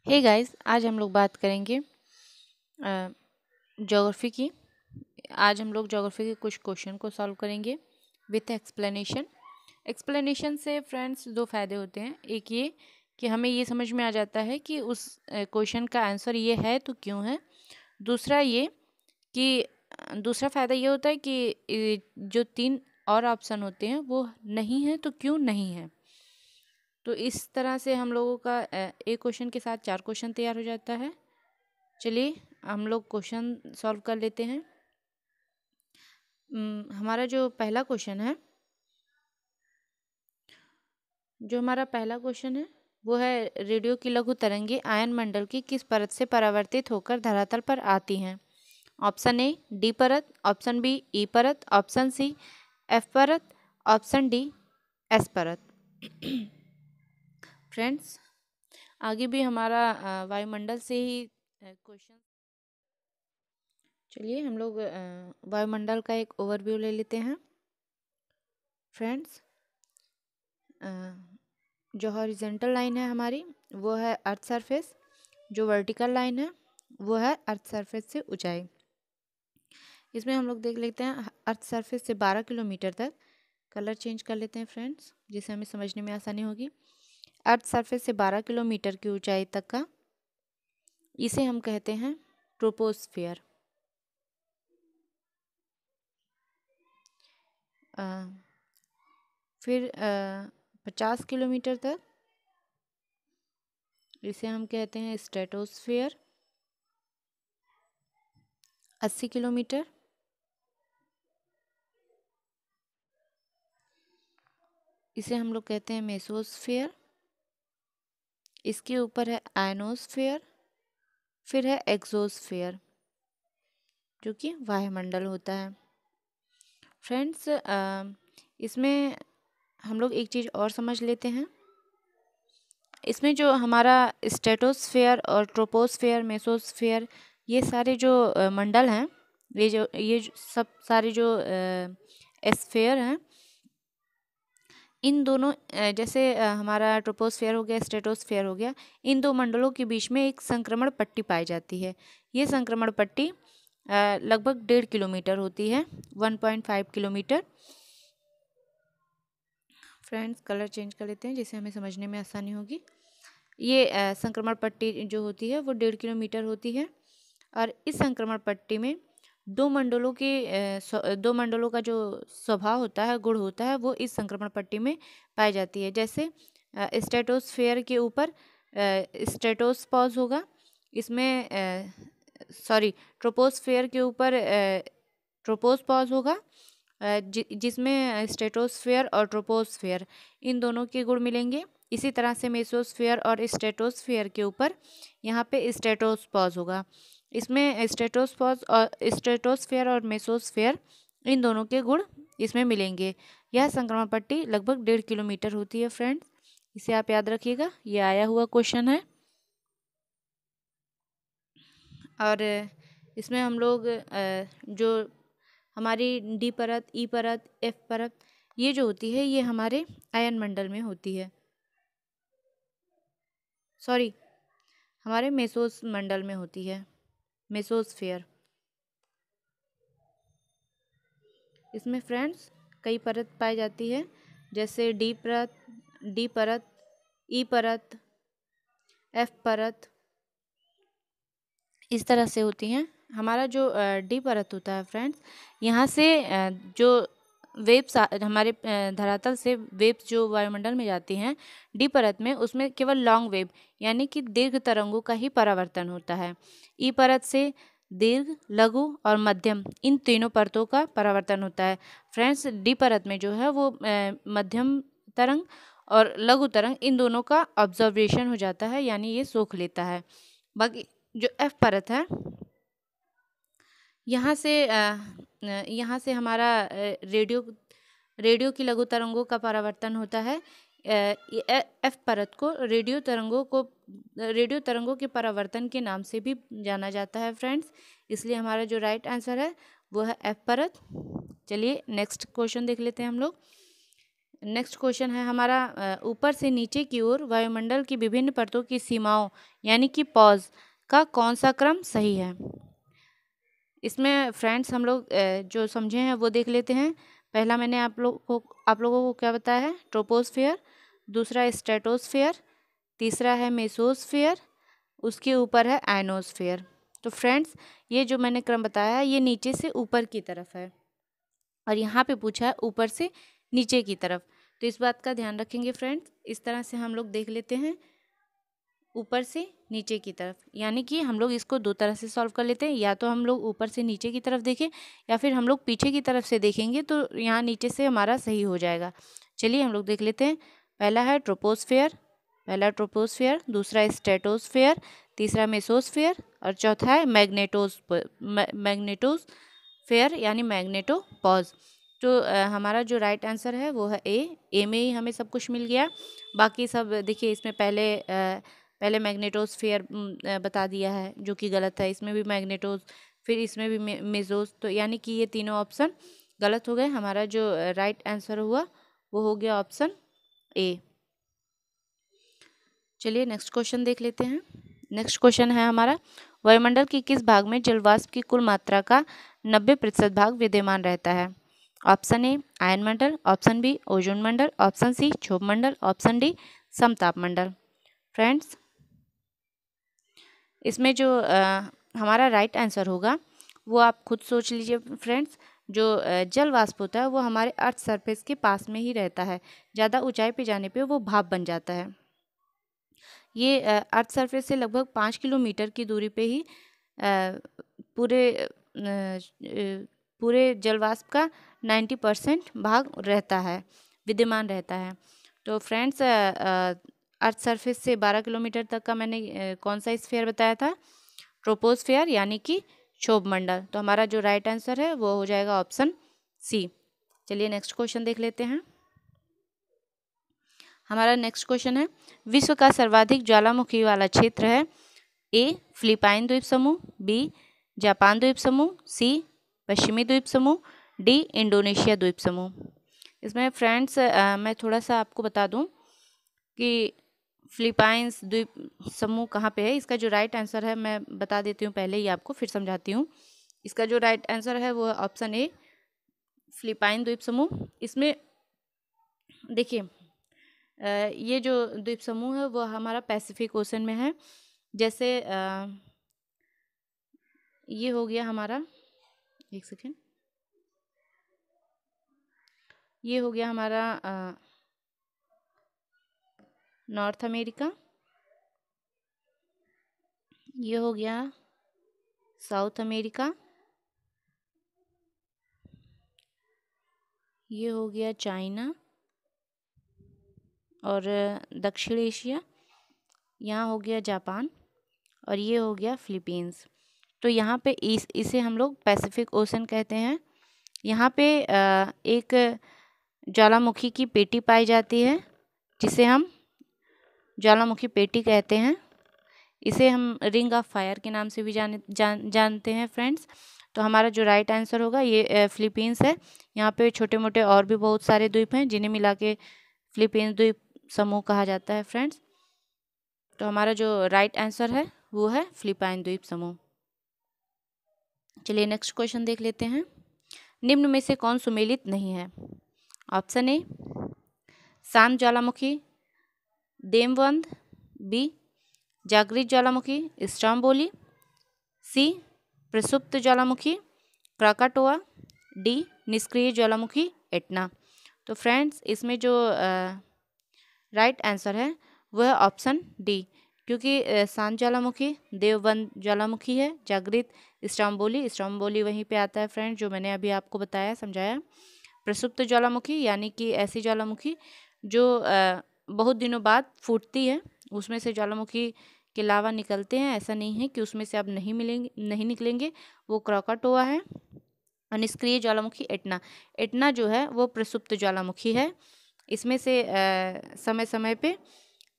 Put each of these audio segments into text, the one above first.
Hey guys, आज हम लोग बात करेंगे ज्योग्राफी की। आज हम लोग ज्योग्राफी के कुछ क्वेश्चन को सॉल्व करेंगे विथ एक्सप्लेनेशन। एक्सप्लेनेशन से फ्रेंड्स दो फायदे होते हैं। एक ये कि हमें ये समझ में आ जाता है कि उस क्वेश्चन का आंसर ये है तो क्यों है। दूसरा ये कि दूसरा फ़ायदा ये होता है कि जो तीन और ऑप्शन होते हैं वो नहीं है तो क्यों नहीं है। तो इस तरह से हम लोगों का एक क्वेश्चन के साथ चार क्वेश्चन तैयार हो जाता है। चलिए हम लोग क्वेश्चन सॉल्व कर लेते हैं। हमारा जो पहला क्वेश्चन है वो है रेडियो की लघु तरंगे आयन मंडल की किस परत से परावर्तित होकर धरातल पर आती हैं। ऑप्शन ए डी परत, ऑप्शन बी ई परत, ऑप्शन सी एफ परत, ऑप्शन डी एस परत। फ्रेंड्स, आगे भी हमारा वायुमंडल से ही क्वेश्चन। चलिए हम लोग वायुमंडल का एक ओवरव्यू ले लेते हैं। फ्रेंड्स, जो हॉरिजेंटल लाइन है हमारी वो है अर्थ सरफेस, जो वर्टिकल लाइन है वो है अर्थ सरफेस से ऊंचाई। इसमें हम लोग देख लेते हैं अर्थ सरफेस से 12 किलोमीटर तक। कलर चेंज कर लेते हैं फ्रेंड्स, जिससे हमें समझने में आसानी होगी। अर्थ सरफेस से 12 किलोमीटर की ऊंचाई तक का इसे हम कहते हैं ट्रोपोस्फियर। फिर 50 किलोमीटर तक इसे हम कहते हैं स्ट्रेटोस्फियर। 80 किलोमीटर इसे हम लोग कहते हैं मेसोस्फियर। इसके ऊपर है आयनोस्फियर, फिर है एक्सोस्फियर जो कि वायुमंडल होता है। फ्रेंड्स, इसमें हम लोग एक चीज़ और समझ लेते हैं। इसमें जो हमारा स्ट्रेटोस्फियर और ट्रोपोस्फियर, मेसोस्फियर, ये सारे जो मंडल हैं, सब सारे जो स्फीयर हैं, इन दोनों जैसे हमारा ट्रोपोस्फियर हो गया, स्ट्रेटोस्फियर हो गया, इन दो मंडलों के बीच में एक संक्रमण पट्टी पाई जाती है। ये संक्रमण पट्टी लगभग 1.5 किलोमीटर होती है, 1.5 किलोमीटर। फ्रेंड्स, कलर चेंज कर लेते हैं जिससे हमें समझने में आसानी होगी। ये संक्रमण पट्टी जो होती है वो 1.5 किलोमीटर होती है, और इस संक्रमण पट्टी में दो मंडलों का जो स्वभाव होता है, गुण होता है, वो इस संक्रमण पट्टी में पाई जाती है। जैसे स्ट्रेटोस्फेयर के ऊपर स्ट्रेटोस्पॉज होगा, इसमें ट्रोपोस्फेयर के ऊपर ट्रोपोस्पॉज होगा, जिसमें स्ट्रेटोस्फेयर और ट्रोपोस्फेयर इन दोनों के गुण मिलेंगे। इसी तरह से मेसोस्फेयर और स्ट्रेटोस्फेयर के ऊपर यहाँ पे स्ट्रेटोस्पॉज होगा, इसमें स्ट्रेटोस्फेयर और मेसोस्फेयर इन दोनों के गुण इसमें मिलेंगे। यह संक्रमण पट्टी लगभग 1.5 किलोमीटर होती है। फ्रेंड्स, इसे आप याद रखिएगा, ये आया हुआ क्वेश्चन है। और इसमें हम लोग जो हमारी डी परत, ई परत, एफ परत, ये जो होती है ये हमारे आयन मंडल में होती है, हमारे मेसोस मंडल में होती है, मेसोस्फेयर। इसमें फ्रेंड्स कई परत पाई जाती है, जैसे डी परत, ई परत, एफ परत, इस तरह से होती हैं। हमारा जो डी परत होता है फ्रेंड्स, यहाँ से जो वेव्स हमारे धरातल से वेव्स जो वायुमंडल में जाती हैं डी परत में, उसमें केवल लॉन्ग वेव यानी कि दीर्घ तरंगों का ही परावर्तन होता है। ई परत से दीर्घ, लघु और मध्यम, इन तीनों परतों का परावर्तन होता है। फ्रेंड्स, डी परत में जो है वो मध्यम तरंग और लघु तरंग इन दोनों का ऑब्जर्वेशन हो जाता है, यानी ये सोख लेता है। बाकी जो एफ परत है, यहाँ से हमारा रेडियो की लघु तरंगों का परावर्तन होता है। एफ परत को रेडियो तरंगों के परावर्तन के नाम से भी जाना जाता है फ्रेंड्स, इसलिए हमारा जो राइट आंसर है वो है एफ परत। चलिए नेक्स्ट क्वेश्चन देख लेते हैं हम लोग। नेक्स्ट क्वेश्चन है हमारा, ऊपर से नीचे की ओर वायुमंडल की विभिन्न परतों की सीमाओं यानी कि पॉज का कौन सा क्रम सही है। इसमें फ्रेंड्स हम लोग जो समझे हैं वो देख लेते हैं। पहला मैंने आप लोगों को क्या बताया है, ट्रोपोस्फियर, दूसरा स्ट्रेटोस्फियर, तीसरा है मेसोस्फियर, उसके ऊपर है आयनोस्फियर। तो फ्रेंड्स ये जो मैंने क्रम बताया है ये नीचे से ऊपर की तरफ है और यहाँ पे पूछा है ऊपर से नीचे की तरफ, तो इस बात का ध्यान रखेंगे फ्रेंड्स। इस तरह से हम लोग देख लेते हैं ऊपर से नीचे की तरफ, यानी कि हम लोग इसको दो तरह से सॉल्व कर लेते हैं, या तो हम लोग ऊपर से नीचे की तरफ देखें या फिर हम लोग पीछे की तरफ से देखेंगे तो यहाँ नीचे से हमारा सही हो जाएगा। चलिए हम लोग देख लेते हैं। पहला है ट्रोपोस्फियर, दूसरा स्ट्रेटोस्फियर, तीसरा मेसोस्फियर और चौथा है मैग्नेटोस्फियर यानी मैग्नेटोपॉज। तो हमारा जो राइट आंसर है वो है ए में ही हमें सब कुछ मिल गया। बाकी सब देखिए इसमें पहले मैग्नेटोस्फियर बता दिया है जो कि गलत है, इसमें भी मैग्नेटोस, फिर इसमें भी मेजोस, तो यानी कि ये तीनों ऑप्शन गलत हो गए। हमारा जो राइट आंसर हुआ वो हो गया ऑप्शन ए। चलिए नेक्स्ट क्वेश्चन देख लेते हैं। नेक्स्ट क्वेश्चन है हमारा, वायुमंडल के किस भाग में जलवाष्प की कुल मात्रा का 90% भाग विद्यमान रहता है। ऑप्शन ए आयन मंडल, ऑप्शन बी ओजोन मंडल, ऑप्शन सी क्षोभ मंडल, ऑप्शन डी समताप मंडल। फ्रेंड्स इसमें जो हमारा राइट आंसर होगा वो आप खुद सोच लीजिए फ्रेंड्स। जो जल वाष्प होता है वो हमारे अर्थ सरफेस के पास में ही रहता है, ज़्यादा ऊंचाई पे जाने पे वो भाप बन जाता है। ये अर्थ सरफेस से लगभग 5 किलोमीटर की दूरी पे ही पूरे जलवाष्प का 90% भाग रहता है, विद्यमान रहता है। तो फ्रेंड्स अर्थ सरफेस से 12 किलोमीटर तक का मैंने कौन सा स्फीयर बताया था, ट्रोपोस्फियर यानी कि क्षोभ मंडल। तो हमारा जो राइट आंसर है वो हो जाएगा ऑप्शन सी। चलिए नेक्स्ट क्वेश्चन देख लेते हैं। हमारा नेक्स्ट क्वेश्चन है, विश्व का सर्वाधिक ज्वालामुखी वाला क्षेत्र है। ए फिलिपाइन द्वीप समूह, बी जापान द्वीप समूह, सी पश्चिमी द्वीप समूह, डी इंडोनेशिया द्वीप समूह। इसमें फ्रेंड्स मैं थोड़ा सा आपको बता दूं कि फिलिपाइंस द्वीप समूह कहाँ पे है। इसका जो राइट आंसर है मैं बता देती हूँ, पहले ही आपको फिर समझाती हूँ। इसका जो राइट आंसर है वो ऑप्शन ए फिलिपाइन द्वीप समूह। इसमें देखिए ये जो द्वीप समूह है वो हमारा पैसिफिक ओशन में है। जैसे ये हो गया हमारा, एक सेकेंड, ये हो गया हमारा नॉर्थ अमेरिका, ये हो गया साउथ अमेरिका, ये हो गया चाइना और दक्षिण एशिया, यहाँ हो गया जापान और ये हो गया फिलीपींस। तो यहाँ पे इसे हम लोग पैसिफिक ओशन कहते हैं। यहाँ पे एक ज्वालामुखी की पेटी पाई जाती है जिसे हम ज्वालामुखी पेटी कहते हैं। इसे हम रिंग ऑफ फायर के नाम से भी जानते हैं फ्रेंड्स। तो हमारा जो राइट आंसर होगा ये फिलीपींस है। यहाँ पे छोटे मोटे और भी बहुत सारे द्वीप हैं जिन्हें मिला के फिलीपींस द्वीप समूह कहा जाता है फ्रेंड्स। तो हमारा जो राइट आंसर है वो है फिलिपाइन द्वीप समूह। चलिए नेक्स्ट क्वेश्चन देख लेते हैं। निम्न में से कौन सुमेलित नहीं है। ऑप्शन ए शांत ज्वालामुखी देमवंद, बी जागृत ज्वालामुखी स्ट्रोम्बोली, सी प्रसुप्त ज्वालामुखी क्राकाटोआ, डी निष्क्रिय ज्वालामुखी एटना। तो फ्रेंड्स इसमें जो राइट आंसर है वह है ऑप्शन डी, क्योंकि शांत ज्वालामुखी देवबंद ज्वालामुखी है, जागृत स्ट्रोम्बोली वहीं पे आता है फ्रेंड जो मैंने अभी आपको बताया समझाया। प्रसुप्त ज्वालामुखी यानी कि ऐसी ज्वालामुखी जो बहुत दिनों बाद फूटती है, उसमें से ज्वालामुखी के लावा निकलते हैं, ऐसा नहीं है कि उसमें से अब नहीं निकलेंगे, वो क्राकाटोआ है। और निष्क्रिय ज्वालामुखी एटना जो है वो प्रसुप्त ज्वालामुखी है। इसमें से समय समय पे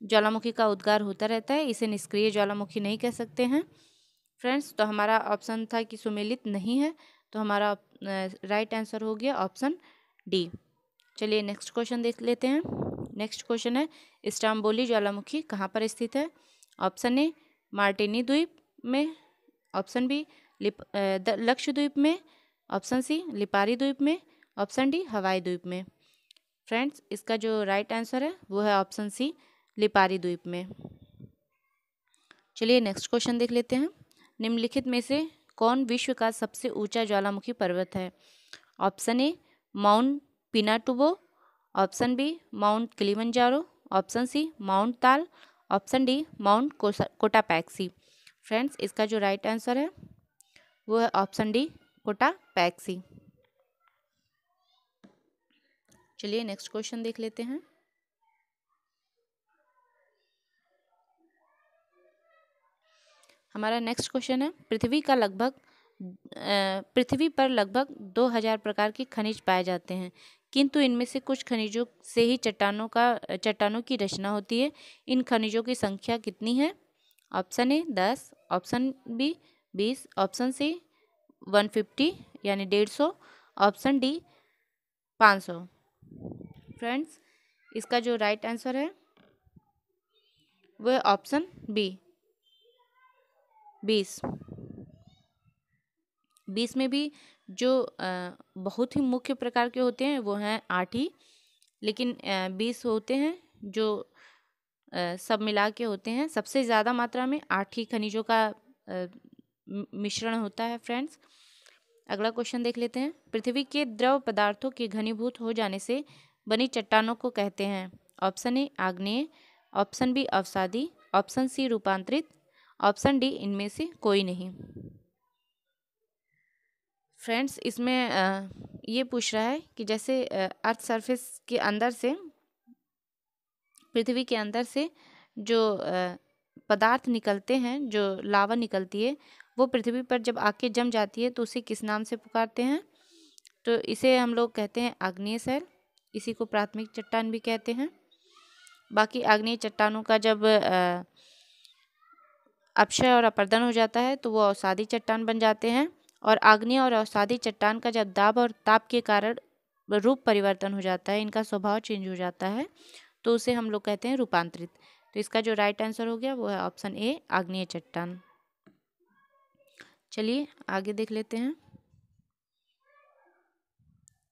ज्वालामुखी का उद्गार होता रहता है, इसे निष्क्रिय ज्वालामुखी नहीं कह सकते हैं फ्रेंड्स। तो हमारा ऑप्शन था कि सुमेलित नहीं है, तो हमारा राइट आंसर हो गया ऑप्शन डी। चलिए नेक्स्ट क्वेश्चन देख लेते हैं। नेक्स्ट क्वेश्चन है, स्ट्रोम्बोली ज्वालामुखी कहाँ पर स्थित है? ऑप्शन ए मार्टिनी द्वीप में, ऑप्शन बी लक्षद्वीप में, ऑप्शन सी लिपारी द्वीप में, ऑप्शन डी हवाई द्वीप में। फ्रेंड्स, इसका जो राइट आंसर है वो है ऑप्शन सी लिपारी द्वीप में। चलिए नेक्स्ट क्वेश्चन देख लेते हैं। निम्नलिखित में से कौन विश्व का सबसे ऊंचा ज्वालामुखी पर्वत है? Option A mount Pinatubo, option B mount Kilimanjaro, option C mount Taal, option D mount Cotopaxi. Friends, इसका जो राइट आंसर है वो है ऑप्शन डी कोटापैक्सी। चलिए नेक्स्ट क्वेश्चन देख लेते हैं। हमारा नेक्स्ट क्वेश्चन है, पृथ्वी पर लगभग 2000 प्रकार के खनिज पाए जाते हैं, किंतु इनमें से कुछ खनिजों से ही चट्टानों की रचना होती है। इन खनिजों की संख्या कितनी है? Option A 10, option B 20, option C 150 यानी 150, ऑप्शन डी 500। फ्रेंड्स, इसका जो राइट आंसर है वो है ऑप्शन बी 20। 20 में भी जो बहुत ही मुख्य प्रकार के होते हैं वो हैं 8 ही, लेकिन 20 होते हैं जो सब मिला के होते हैं। सबसे ज़्यादा मात्रा में 8 ही खनिजों का मिश्रण होता है। फ्रेंड्स, अगला क्वेश्चन देख लेते हैं। पृथ्वी के द्रव पदार्थों के घनीभूत हो जाने से बनी चट्टानों को कहते हैं? ऑप्शन ए आग्नेय, ऑप्शन बी अवसादी, ऑप्शन सी रूपांतरित, ऑप्शन डी इनमें से कोई नहीं। फ्रेंड्स, इसमें ये पूछ रहा है कि जैसे अर्थ सरफेस के अंदर से, पृथ्वी के अंदर से जो पदार्थ निकलते हैं, जो लावा निकलती है, वो पृथ्वी पर जब आके जम जाती है तो उसे किस नाम से पुकारते हैं? तो इसे हम लोग कहते हैं आग्नेय शैल। इसी को प्राथमिक चट्टान भी कहते हैं। बाकी आग्नेय चट्टानों का जब अपक्षय और अपरदन हो जाता है तो वो अवसादी चट्टान बन जाते हैं। और आग्नेय और अवसादी चट्टान का जब दाब और ताप के कारण रूप परिवर्तन हो जाता है, इनका स्वभाव चेंज हो जाता है, तो उसे हम लोग कहते हैं रूपांतरित। तो इसका जो राइट आंसर हो गया वो है ऑप्शन ए आग्नेय चट्टान। चलिए आगे देख लेते हैं।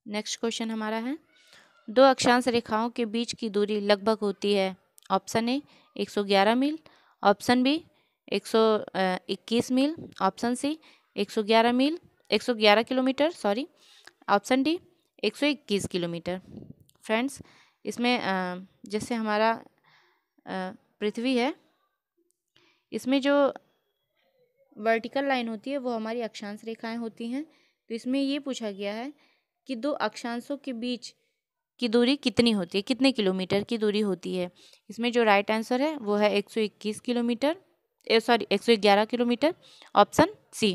नेक्स्ट क्वेश्चन हमारा है, दो अक्षांश रेखाओं के बीच की दूरी लगभग होती है? ऑप्शन ए 111 मील, ऑप्शन बी 121 मील, option C 111 kilometre, option D 121 kilometre. Friends, इसमें जैसे हमारा पृथ्वी है, इसमें जो वर्टिकल लाइन होती है वो हमारी अक्षांश रेखाएं होती हैं। तो इसमें ये पूछा गया है कि दो अक्षांशों के बीच की दूरी कितनी होती है, कितने किलोमीटर की दूरी होती है? इसमें जो राइट आंसर है वो है 121 किलोमीटर, 111 किलोमीटर, ऑप्शन सी।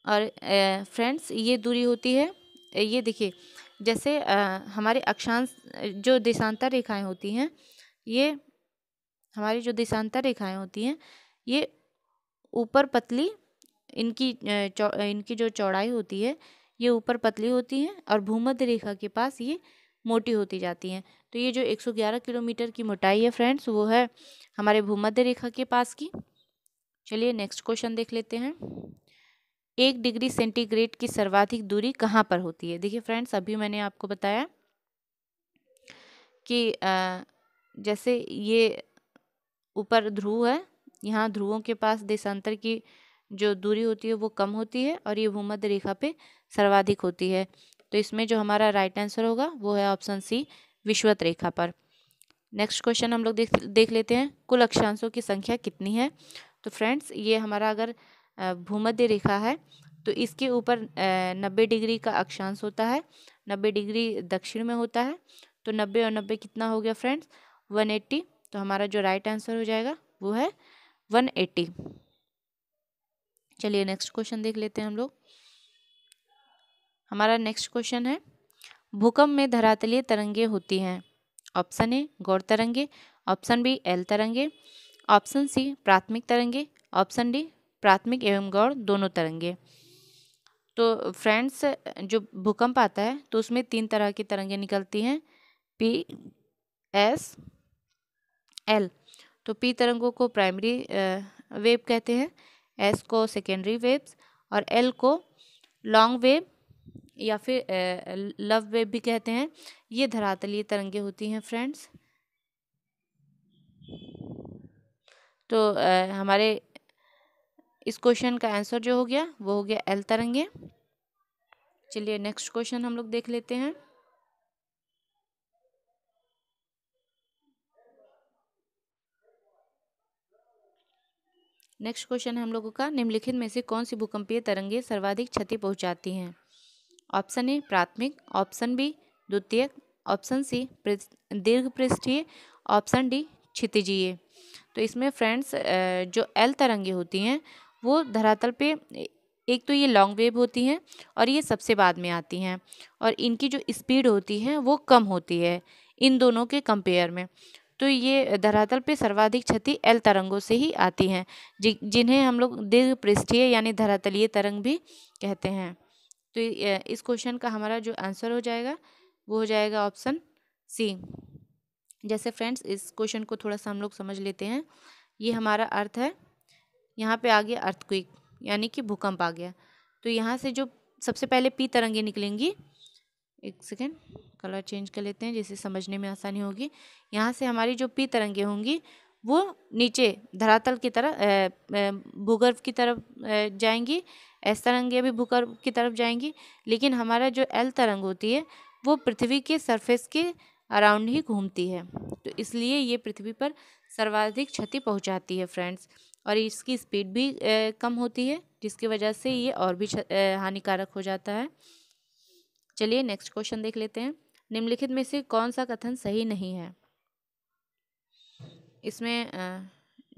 और फ्रेंड्स, ये दूरी होती है, ये देखिए, जैसे हमारे अक्षांश जो देशांतर रेखाएं होती हैं, ये हमारी जो देशांतर रेखाएं होती हैं, ये ऊपर पतली, इनकी जो चौड़ाई होती है ये ऊपर पतली होती हैं और भूमध्य रेखा के पास ये मोटी होती जाती हैं। तो ये जो 111 किलोमीटर की मोटाई है फ्रेंड्स, वो है हमारे भूमध्य रेखा के पास की। चलिए नेक्स्ट क्वेश्चन देख लेते हैं। 1 डिग्री सेंटीग्रेड की सर्वाधिक दूरी कहाँ पर होती है? देखिए फ्रेंड्स, अभी मैंने आपको बताया कि जैसे ये ऊपर ध्रुव है, यहाँ ध्रुवों के पास देशांतर की जो दूरी होती है वो कम होती है और ये भूमध्य रेखा पे सर्वाधिक होती है। तो इसमें जो हमारा राइट आंसर होगा वो है ऑप्शन सी विषुवत रेखा पर। नेक्स्ट क्वेश्चन हम लोग देख लेते हैं, कुल अक्षांशों की संख्या कितनी है? तो फ्रेंड्स, ये हमारा अगर भूमध्य रेखा है तो इसके ऊपर 90 डिग्री का अक्षांश होता है, 90 डिग्री दक्षिण में होता है। तो 90 और 90 कितना हो गया फ्रेंड्स? 180। तो हमारा जो राइट आंसर हो जाएगा वो है 180। चलिए नेक्स्ट क्वेश्चन देख लेते हैं हम लोग। हमारा नेक्स्ट क्वेश्चन है, भूकंप में धरातलीय तरंगे होती हैं? ऑप्शन ए गौड़ तरंगे, ऑप्शन बी एल तरंगे, ऑप्शन सी प्राथमिक तरंगे, ऑप्शन डी प्राथमिक एवं गौड़ दोनों तरंगे। तो फ्रेंड्स जो भूकंप आता है तो उसमें 3 तरह की तरंगें निकलती हैं, पी, एस, एल। तो पी तरंगों को प्राइमरी वेव कहते हैं, एस को सेकेंडरी वेव्स और एल को लॉन्ग वेव या फिर लव वेव भी कहते हैं। ये धरातलीय तरंगें होती हैं फ्रेंड्स। तो हमारे इस क्वेश्चन का आंसर जो हो गया वो हो गया एल तरंगे। चलिए नेक्स्ट क्वेश्चन हम लोग देख लेते हैं। नेक्स्ट क्वेश्चन है हम लोगों का, निम्नलिखित में से कौन सी भूकंपीय तरंगें सर्वाधिक क्षति पहुंचाती हैं? ऑप्शन ए प्राथमिक, ऑप्शन बी द्वितीयक, ऑप्शन सी दीर्घ पृष्ठीय, ऑप्शन डी क्षितिजीय। तो इसमें फ्रेंड्स जो एल तरंगें होती हैं वो धरातल पे एक तो ये लॉन्ग वेव होती हैं और ये सबसे बाद में आती हैं और इनकी जो स्पीड होती है वो कम होती है इन दोनों के कंपेयर में। तो ये धरातल पे सर्वाधिक क्षति एल तरंगों से ही आती हैं, जिन्हें हम लोग दीर्घ पृष्ठीय यानी धरातलीय तरंग भी कहते हैं। तो इस क्वेश्चन का हमारा जो आंसर हो जाएगा वो हो जाएगा ऑप्शन सी। जैसे फ्रेंड्स इस क्वेश्चन को थोड़ा सा हम लोग समझ लेते हैं। ये हमारा अर्थ है, यहाँ पे आ गया अर्थक्वेक यानी कि भूकंप आ गया। तो यहाँ से जो सबसे पहले पी तरंगें निकलेंगी, एक सेकेंड कलर चेंज कर लेते हैं जिससे समझने में आसानी होगी। यहाँ से हमारी जो पी तरंगें होंगी वो नीचे धरातल की तरफ भूगर्भ की तरफ जाएंगी, एस तरंगें भी भूगर्भ की तरफ जाएंगी। लेकिन हमारा जो एल तरंग होती है वो पृथ्वी के सरफेस के अराउंड ही घूमती है, तो इसलिए ये पृथ्वी पर सर्वाधिक क्षति पहुंचाती है फ्रेंड्स। और इसकी स्पीड भी कम होती है जिसकी वजह से ये और भी हानिकारक हो जाता है। चलिए नेक्स्ट क्वेश्चन देख लेते हैं। निम्नलिखित में से कौन सा कथन सही नहीं है? इसमें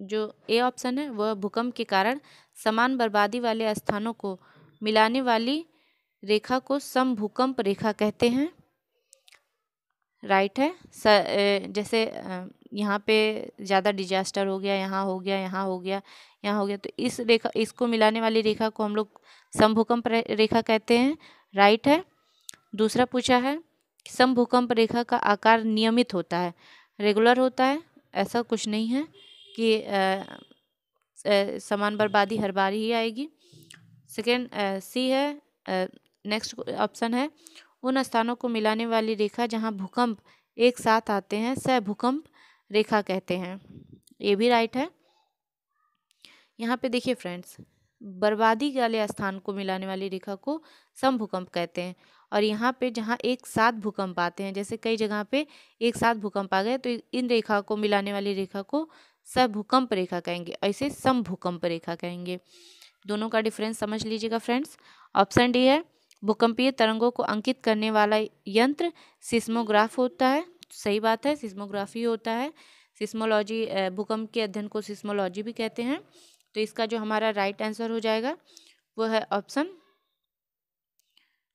जो ए ऑप्शन है वह भूकंप के कारण समान बर्बादी वाले स्थानों को मिलाने वाली रेखा को समभूकंप रेखा कहते हैं, राइट है। जैसे यहाँ पे ज़्यादा डिजास्टर हो गया, यहाँ हो गया, यहाँ हो गया, यहाँ हो गया, तो इस रेखा इसको मिलाने वाली रेखा को हम लोग समभूकंप रेखा कहते हैं, राइट है। दूसरा पूछा है समभूकंप रेखा का आकार नियमित होता है, रेगुलर होता है, ऐसा कुछ नहीं है कि समान बर्बादी हर बार ही आएगी। सेकेंड सी है, नेक्स्ट ऑप्शन है उन स्थानों को मिलाने वाली रेखा जहां भूकंप एक साथ आते हैं सहभूकंप रेखा कहते हैं, ये भी राइट है। यहाँ पे देखिए फ्रेंड्स, बर्बादी वाले स्थान को मिलाने वाली रेखा को समभूकंप कहते हैं और यहाँ पे जहाँ एक साथ भूकंप आते हैं, जैसे कई जगह पे एक साथ भूकंप आ गए तो इन रेखा को मिलाने वाली रेखा को सहभूकंप रेखा कहेंगे, ऐसे समभूकंप रेखा कहेंगे। दोनों का डिफरेंस समझ लीजिएगा फ्रेंड्स। ऑप्शन डी है भूकंपीय तरंगों को अंकित करने वाला यंत्र सिस्मोग्राफ होता है, सही बात है, सिस्मोग्राफी होता है। सिस्मोलॉजी, भूकंप के अध्ययन को सिस्मोलॉजी भी कहते हैं। तो इसका जो हमारा राइट आंसर हो जाएगा वो है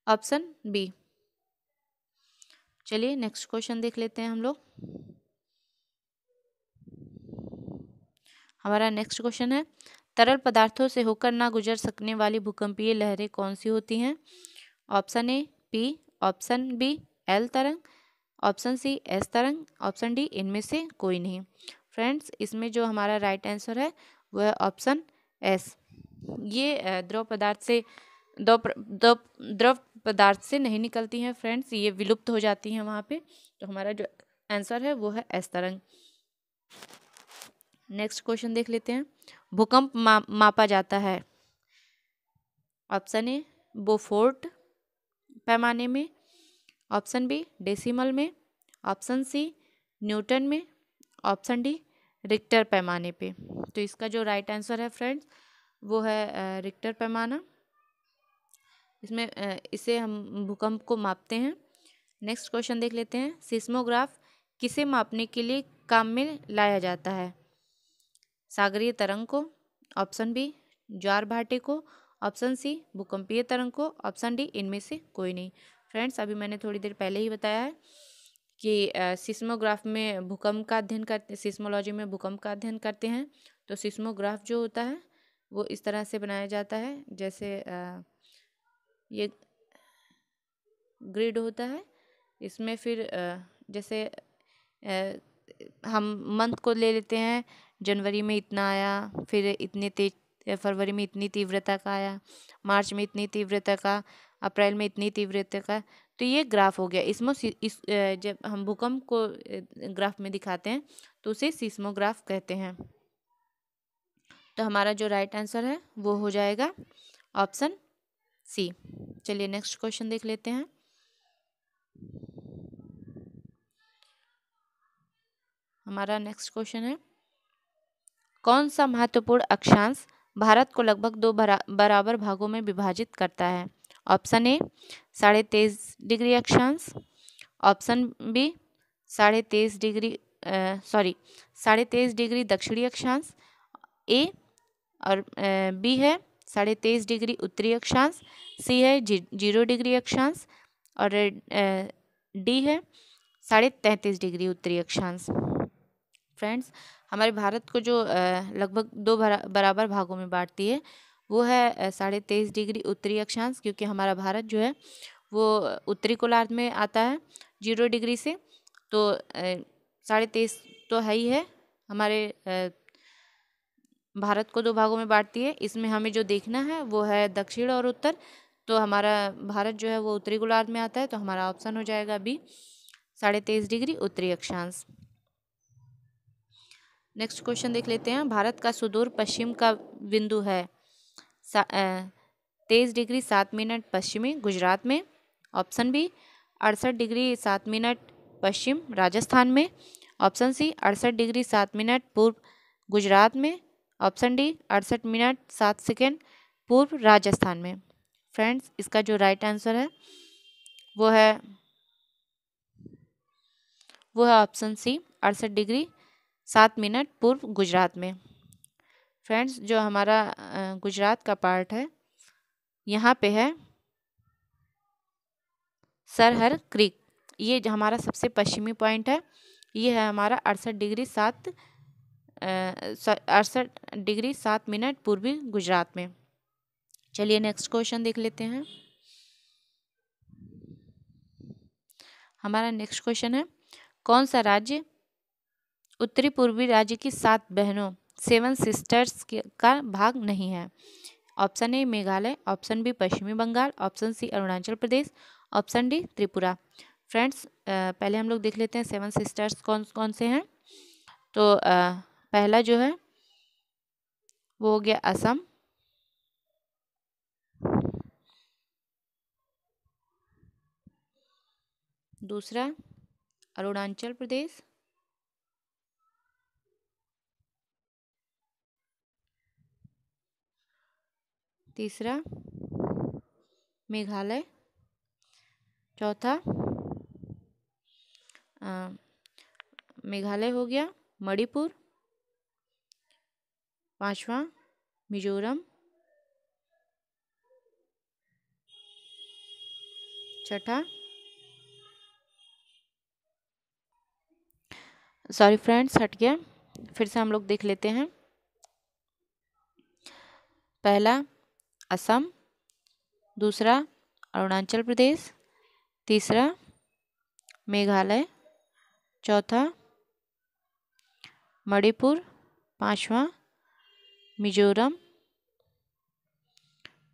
ऑप्शन बी। चलिए नेक्स्ट क्वेश्चन देख लेते हैं हम लोग। हमारा नेक्स्ट क्वेश्चन है तरल पदार्थों से होकर ना गुजर सकने वाली भूकंपीय लहरें कौन सी होती हैं? Option A P, option B L तरंग, ऑप्शन सी एस तरंग, ऑप्शन डी इनमें से कोई नहीं। फ्रेंड्स इसमें जो हमारा राइट आंसर है वो है ऑप्शन एस। ये द्रव पदार्थ से नहीं निकलती हैं फ्रेंड्स, ये विलुप्त हो जाती हैं वहाँ पे। तो हमारा जो आंसर है वो है एस तरंग। नेक्स्ट क्वेश्चन देख लेते हैं। भूकंप मापा जाता है, ऑप्शन ए बोफोर्ट पैमाने में, ऑप्शन बी डेसिमल में, ऑप्शन सी न्यूटन में, ऑप्शन डी रिक्टर पैमाने पे। तो इसका जो राइट आंसर है फ्रेंड्स वो है रिक्टर पैमाना। इसमें इसे हम भूकंप को मापते हैं। नेक्स्ट क्वेश्चन देख लेते हैं। सिस्मोग्राफ किसे मापने के लिए काम में लाया जाता है? सागरीय तरंग को, ऑप्शन बी ज्वार भाटे को, ऑप्शन सी भूकंपीय तरंग को, ऑप्शन डी इनमें से कोई नहीं। फ्रेंड्स अभी मैंने थोड़ी देर पहले ही बताया है कि सिस्मोग्राफ में भूकंप का अध्ययन करते, सिस्मोलॉजी में भूकंप का अध्ययन करते हैं। तो सिस्मोग्राफ जो होता है वो इस तरह से बनाया जाता है, जैसे ये ग्रिड होता है। इसमें फिर जैसे हम मंथ को ले लेते हैं, जनवरी में इतना आया, फिर इतने तेज, फरवरी में इतनी तीव्रता का आया, मार्च में इतनी तीव्रता का, अप्रैल में इतनी तीव्रता का। तो ये ग्राफ हो गया। जब हम भूकंप को ग्राफ में दिखाते हैं तो उसे सीस्मोग्राफ कहते हैं। तो हमारा जो राइट आंसर है वो हो जाएगा ऑप्शन सी। चलिए नेक्स्ट क्वेश्चन देख लेते हैं। हमारा नेक्स्ट क्वेश्चन है, कौन सा महत्वपूर्ण अक्षांश भारत को लगभग 2 बराबर भागों में विभाजित करता है? ऑप्शन ए 23.5 डिग्री अक्षांश, ऑप्शन बी 23.5 डिग्री दक्षिणी अक्षांश ए, और बी है 23.5 डिग्री उत्तरी अक्षांश, सी है 0 डिग्री अक्षांश, और डी है 33.5 डिग्री उत्तरी अक्षांश। फ्रेंड्स, हमारे भारत को जो लगभग 2 बराबर भागों में बांटती है वो है 23.5 डिग्री उत्तरी अक्षांश, क्योंकि हमारा भारत जो है वो उत्तरी गोलार्ध में आता है 0 डिग्री से। तो 23.5 तो है ही है। हमारे भारत को 2 भागों में बांटती है। इसमें हमें जो देखना है वो है दक्षिण और उत्तर। तो हमारा भारत जो है वो उत्तरी गोलार्ध में आता है, तो हमारा ऑप्शन हो जाएगा बी 23.5 डिग्री उत्तरी अक्षांश। नेक्स्ट क्वेश्चन देख लेते हैं। भारत का सुदूर पश्चिम का बिंदु है 23.7 डिग्री पश्चिमी गुजरात में, ऑप्शन बी 68.7 डिग्री पश्चिम राजस्थान में, ऑप्शन सी 68.7 डिग्री पूर्व गुजरात में, ऑप्शन डी 68 मिनट 7 सेकेंड पूर्व राजस्थान में। फ्रेंड्स, इसका जो राइट आंसर है वो है ऑप्शन सी 68.7 पूर्व गुजरात में। फ्रेंड्स, जो हमारा गुजरात का पार्ट है यहाँ पे है सरहर क्रीक, ये जो हमारा सबसे पश्चिमी पॉइंट है, ये है हमारा 68.7 पूर्वी गुजरात में। चलिए नेक्स्ट क्वेश्चन देख लेते हैं। हमारा नेक्स्ट क्वेश्चन है, कौन सा राज्य उत्तरी पूर्वी राज्य की 7 बहनों 7 सिस्टर्स का भाग नहीं है? Option A Meghalaya, option B Pashchimi Bengal, option C Arunachal Pradesh, option D Tripura. Friends, पहले हम लोग देख लेते हैं 7 सिस्टर्स कौन कौन से हैं। तो पहला जो है वो हो गया असम, दूसरा अरुणाचल प्रदेश, तीसरा मेघालय, चौथा मेघालय हो गया, मणिपुर, पांचवा मिजोरम, छठा, सॉरी फ्रेंड्स हट गया, फिर से हम लोग देख लेते हैं। पहला असम, दूसरा अरुणाचल प्रदेश, तीसरा मेघालय, चौथा मणिपुर, पांचवा मिजोरम,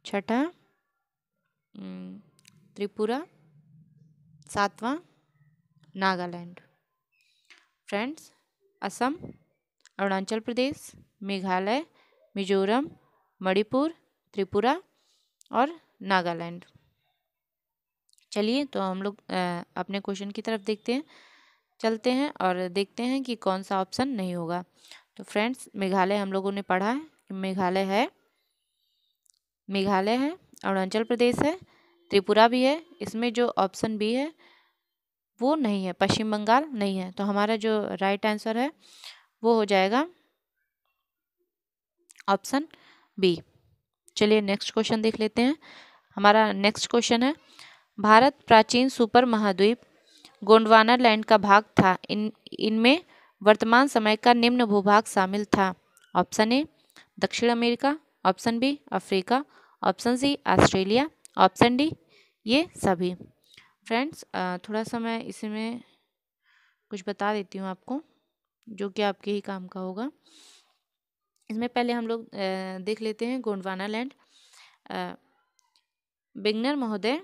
छठा त्रिपुरा, सातवां नागालैंड। फ्रेंड्स, असम, अरुणाचल प्रदेश, मेघालय, मिजोरम, मणिपुर, त्रिपुरा और नागालैंड। चलिए तो हम लोग अपने क्वेश्चन की तरफ चलते हैं और देखते हैं कि कौन सा ऑप्शन नहीं होगा। तो फ्रेंड्स, मेघालय हम लोगों ने पढ़ा है कि मेघालय है, अरुणाचल प्रदेश है, त्रिपुरा भी है। इसमें जो ऑप्शन बी है वो नहीं है, पश्चिम बंगाल नहीं है। तो हमारा जो राइट आंसर है वो हो जाएगा ऑप्शन बी। चलिए नेक्स्ट क्वेश्चन देख लेते हैं। हमारा नेक्स्ट क्वेश्चन है, भारत प्राचीन सुपर महाद्वीप गोंडवाना लैंड का भाग था। इनमें वर्तमान समय का निम्न भूभाग शामिल था। ऑप्शन ए दक्षिण America, option B Africa, option C Australia, option D ये सभी। फ्रेंड्स थोड़ा सा मैं इसमें कुछ बता देती हूँ आपको जो कि आपके ही काम का होगा। इसमें पहले हम लोग देख लेते हैं गोंडवाना लैंड। बिगनर महोदय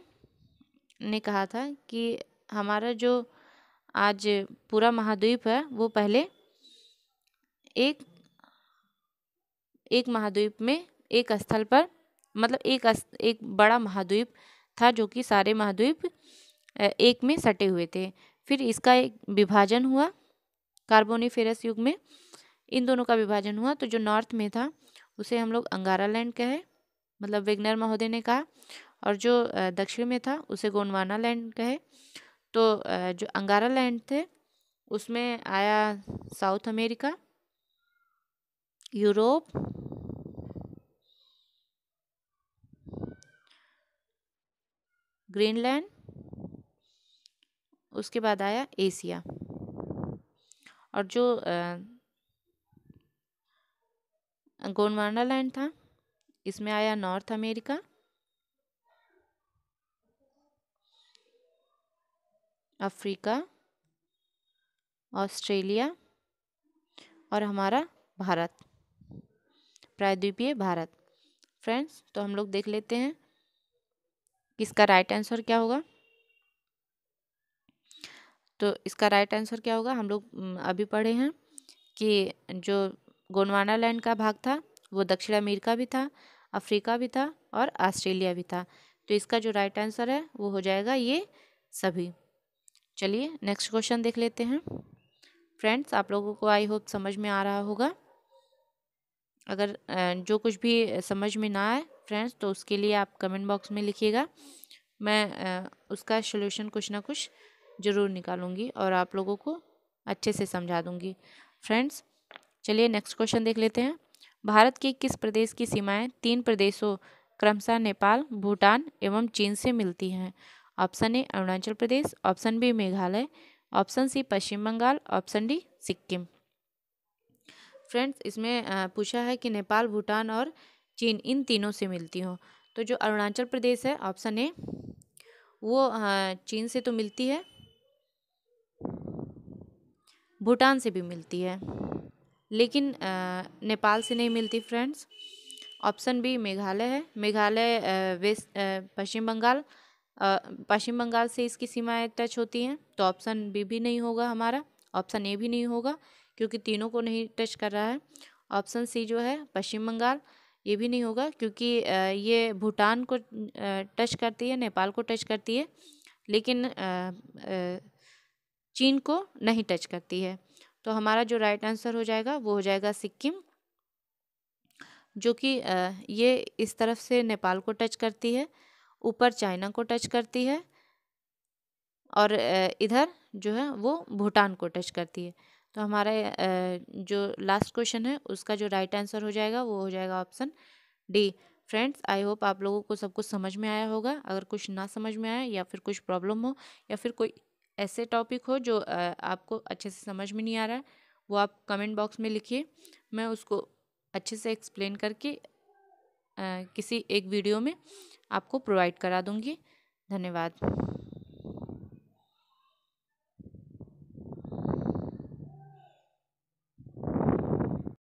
ने कहा था कि हमारा जो आज पूरा महाद्वीप है वो पहले एक महाद्वीप में एक स्थल पर, मतलब एक बड़ा महाद्वीप था जो कि सारे महाद्वीप एक में सटे हुए थे। फिर इसका एक विभाजन हुआ कार्बोनिफेरस युग में, इन दोनों का विभाजन हुआ। तो जो नॉर्थ में था उसे हम लोग अंगारा लैंड कहे, मतलब वेगनर महोदय ने कहा, और जो दक्षिण में था उसे गोंडवाना लैंड कहे। तो जो अंगारा लैंड थे उसमें आया साउथ अमेरिका, यूरोप, ग्रीनलैंड, उसके बाद आया एशिया। और जो गोंडवाना लैंड था इसमें आया नॉर्थ अमेरिका, अफ्रीका, ऑस्ट्रेलिया और हमारा भारत, प्रायद्वीपीय भारत। फ्रेंड्स तो हम लोग देख लेते हैं इसका राइट आंसर क्या होगा। तो इसका राइट आंसर क्या होगा, हम लोग अभी पढ़े हैं कि जो गोंडवाना लैंड का भाग था वो दक्षिण अमेरिका भी था, अफ्रीका भी था और ऑस्ट्रेलिया भी था। तो इसका जो राइट आंसर है वो हो जाएगा ये सभी। चलिए नेक्स्ट क्वेश्चन देख लेते हैं। फ्रेंड्स आप लोगों को आई होप समझ में आ रहा होगा। अगर जो कुछ भी समझ में ना आए फ्रेंड्स तो उसके लिए आप कमेंट बॉक्स में लिखिएगा, मैं उसका सलूशन कुछ ना कुछ ज़रूर निकालूंगी और आप लोगों को अच्छे से समझा दूंगी। फ्रेंड्स चलिए नेक्स्ट क्वेश्चन देख लेते हैं। भारत के किस प्रदेश की सीमाएं 3 प्रदेशों क्रमशः नेपाल, भूटान एवं चीन से मिलती हैं। Option A Arunachal Pradesh, option B Meghalaya, option C Paschim Bengal, option D Sikkim. Friends इसमें पूछा है कि नेपाल, भूटान और चीन इन तीनों से मिलती हो। तो जो अरुणाचल प्रदेश है ऑप्शन ए वो चीन से तो मिलती है, भूटान से भी मिलती है, लेकिन नेपाल से नहीं मिलती। फ्रेंड्स ऑप्शन बी मेघालय है। मेघालय पश्चिम बंगाल से इसकी सीमाएं टच होती हैं। तो ऑप्शन बी भी नहीं होगा हमारा, ऑप्शन ए भी नहीं होगा क्योंकि तीनों को नहीं टच कर रहा है। ऑप्शन सी जो है पश्चिम बंगाल, ये भी नहीं होगा क्योंकि ये भूटान को टच करती है, नेपाल को टच करती है, लेकिन चीन को नहीं टच करती है। तो हमारा जो राइट आंसर हो जाएगा वो हो जाएगा सिक्किम, जो कि ये इस तरफ से नेपाल को टच करती है, ऊपर चाइना को टच करती है और इधर जो है वो भूटान को टच करती है। तो हमारा जो लास्ट क्वेश्चन है उसका जो राइट आंसर हो जाएगा वो हो जाएगा option D. Friends I hope आप लोगों को सब कुछ समझ में आया होगा। अगर कुछ ना समझ में आया या फिर कुछ प्रॉब्लम हो या फिर कोई ऐसे टॉपिक हो जो आपको अच्छे से समझ में नहीं आ रहा है, वो आप कमेंट बॉक्स में लिखिए, मैं उसको अच्छे से एक्सप्लेन करके किसी एक वीडियो में आपको प्रोवाइड करा दूँगी। धन्यवाद।